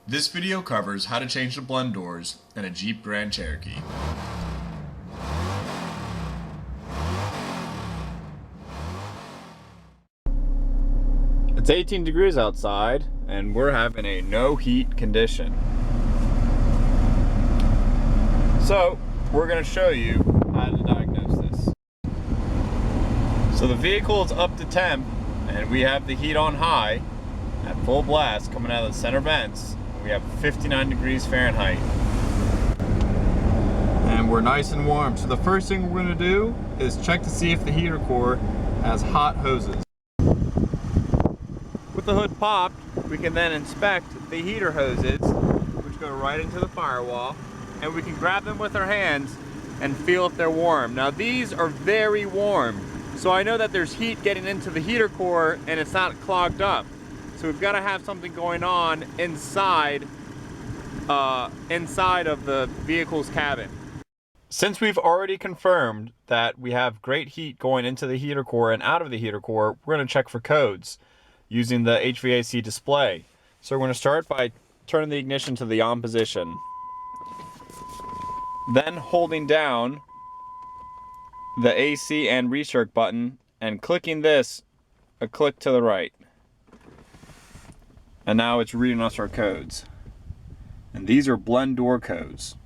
This video covers how to change the blend doors in a Jeep Grand Cherokee. It's 18 degrees outside and we're having a no heat condition. So we're going to show you how to diagnose this. So the vehicle is up to temp and we have the heat on high at full blast coming out of the center vents. We have 59 degrees Fahrenheit. And we're nice and warm. So the first thing we're going to do is check to see if the heater core has hot hoses. With the hood popped, we can then inspect the heater hoses, which go right into the firewall, and we can grab them with our hands and feel if they're warm. Now these are very warm, so I know that there's heat getting into the heater core and it's not clogged up. So we've got to have something going on inside of the vehicle's cabin. Since we've already confirmed that we have great heat going into the heater core and out of the heater core, we're going to check for codes using the HVAC display. So we're going to start by turning the ignition to the on position. Then holding down the AC and recirc button and clicking this a click to the right. And now it's reading us our codes. And these are blend door codes.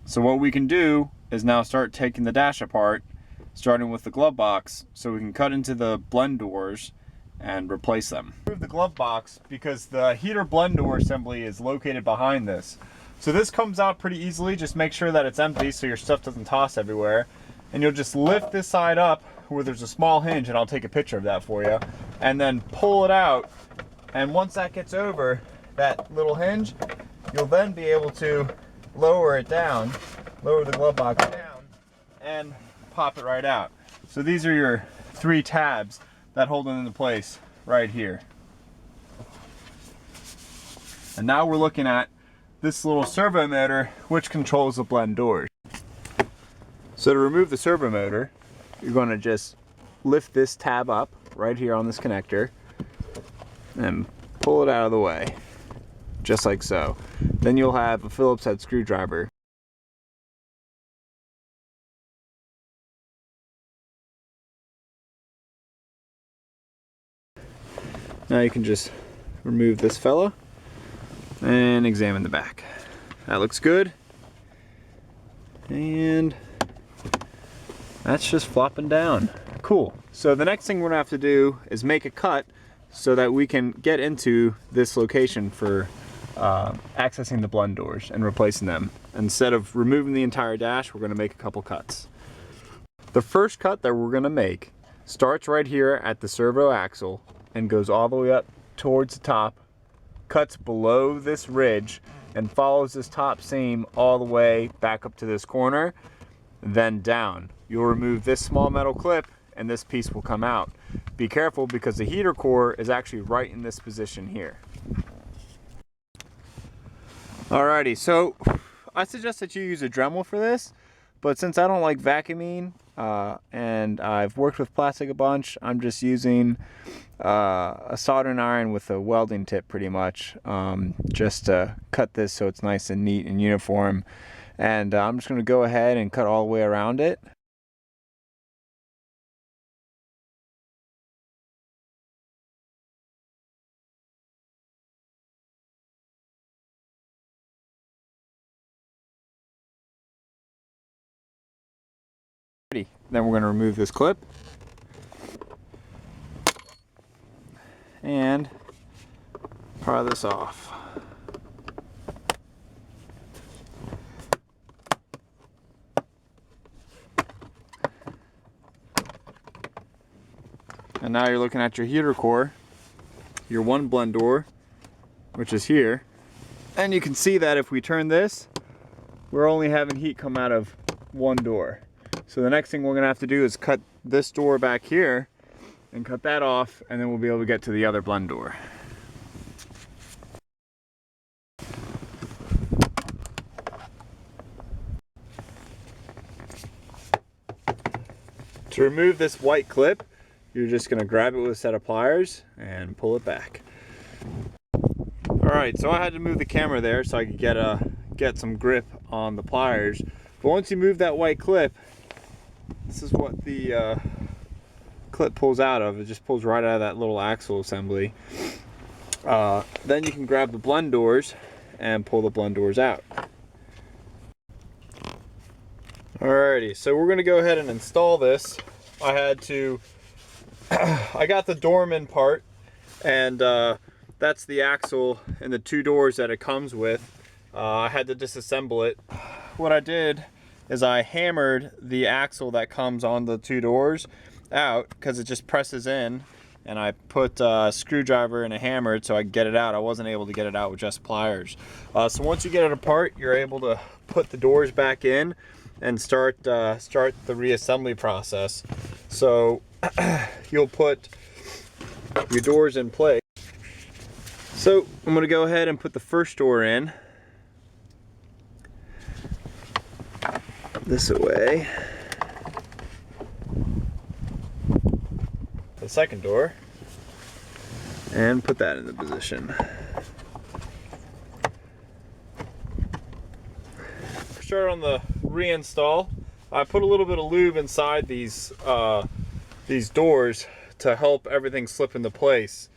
So what we can do is now start taking the dash apart, starting with the glove box, so we can cut into the blend doors and replace them. Remove the glove box because the heater blend door assembly is located behind this. So this comes out pretty easily. Just make sure that it's empty so your stuff doesn't toss everywhere. And you'll just lift this side up where there's a small hinge, and I'll take a picture of that for you, and then pull it out. And once that gets over that little hinge, you'll then be able to lower it down, lower the glove box down, and pop it right out. So these are your 3 tabs that hold it into place right here. And now we're looking at this little servo motor which controls the blend doors. So to remove the servo motor, you're going to just lift this tab up right here on this connector and pull it out of the way, just like so. Then you'll have a Phillips head screwdriver. Now you can just remove this fella and examine the back. That looks good. And that's just flopping down. Cool. So the next thing we're gonna have to do is make a cut so that we can get into this location for accessing the blend doors and replacing them. Instead of removing the entire dash, we're gonna make a couple cuts. The first cut that we're gonna make starts right here at the servo axle and goes all the way up towards the top, cuts below this ridge, and follows this top seam all the way back up to this corner, then down. You'll remove this small metal clip and this piece will come out. Be careful because the heater core is actually right in this position here. Alrighty, so I suggest that you use a Dremel for this, but since I don't like vacuuming and I've worked with plastic a bunch, I'm just using a soldering iron with a welding tip pretty much, just to cut this so it's nice and neat and uniform. And I'm just going to go ahead and cut all the way around it. Then we're going to remove this clip and pry this off. And now you're looking at your heater core, your one blend door, which is here. And you can see that if we turn this, we're only having heat come out of one door. So the next thing we're gonna have to do is cut this door back here and cut that off, and then we'll be able to get to the other blend door. To remove this white clip, you're just going to grab it with a set of pliers and pull it back. Alright, so I had to move the camera there so I could get some grip on the pliers. But once you move that white clip, this is what the clip pulls out of. It just pulls right out of that little axle assembly. Then you can grab the blend doors and pull the blend doors out. Alrighty, so we're going to go ahead and install this. I got the doorman part, and that's the axle and the two doors that it comes with. I had to disassemble it. What I did is I hammered the axle that comes on the two doors out because it just presses in, and I put a screwdriver and a hammer so I could get it out. I wasn't able to get it out with just pliers. So once you get it apart, you're able to put the doors back in and start the reassembly process. So you'll put your doors in place. So I'm going to go ahead and put the first door in this away. The second door, and put that in the position. Start on the reinstall. I put a little bit of lube inside these doors to help everything slip into place,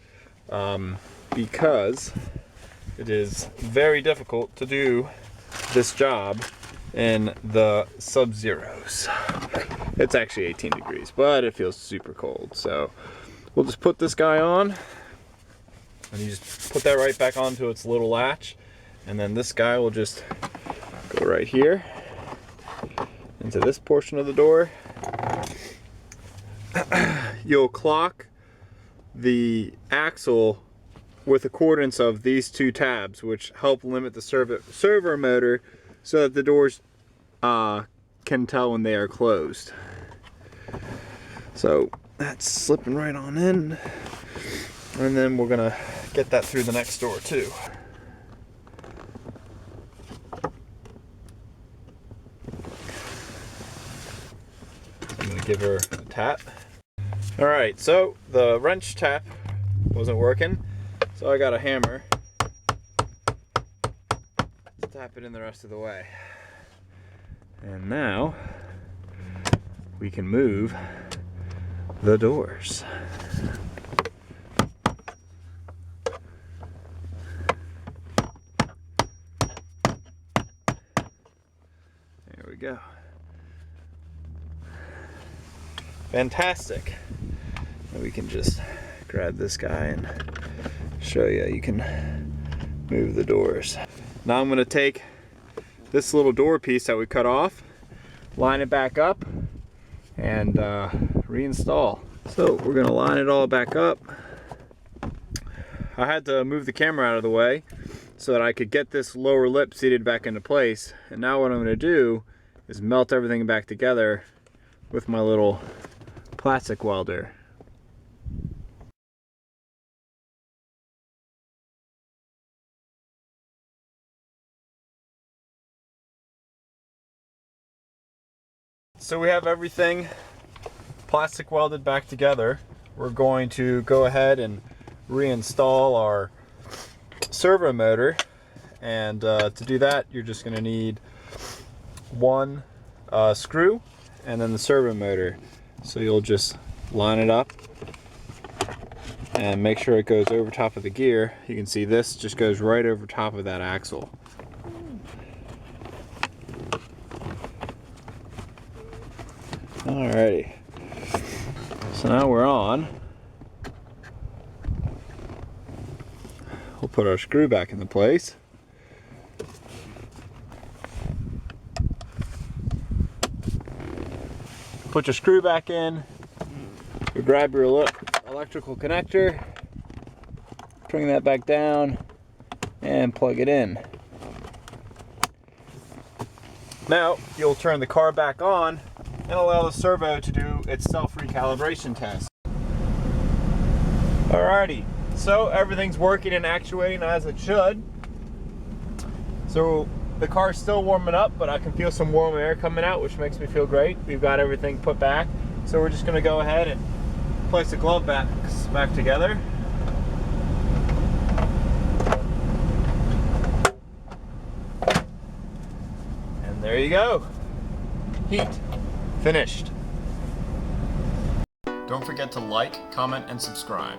because it is very difficult to do this job in the sub-zeros. It's actually 18 degrees, but it feels super cold. So we'll just put this guy on, and you just put that right back onto its little latch, and then this guy will just go right here into this portion of the door. You'll clock the axle with the coordinates of these two tabs, which help limit the servo motor so that the doors can tell when they are closed. So that's slipping right on in, and then we're gonna get that through the next door too. I'm gonna give her a tap. All right, so the wrench tap wasn't working, so I got a hammer to tap it in the rest of the way. And now we can move the doors. There we go. Fantastic. And we can just grab this guy and show you can move the doors. Now I'm going to take this little door piece that we cut off, line it back up, and reinstall. So we're going to line it all back up. I had to move the camera out of the way so that I could get this lower lip seated back into place. And now what I'm going to do is melt everything back together with my little plastic welder. So we have everything plastic welded back together. We're going to go ahead and reinstall our servo motor, and to do that you're just going to need one screw and then the servo motor. So you'll just line it up and make sure it goes over top of the gear. You can see this just goes right over top of that axle. Alrighty, so now we're on. We'll put our screw back into place. Put your screw back in. You grab your electrical connector, bring that back down, and plug it in. Now you'll turn the car back on and allow the servo to do its self-recalibration test. Alrighty, so everything's working and actuating as it should. So the car's still warming up, but I can feel some warm air coming out, which makes me feel great. We've got everything put back, so we're just going to go ahead and place the glove back together. there you go. Heat. Finished. Don't forget to like, comment, and subscribe.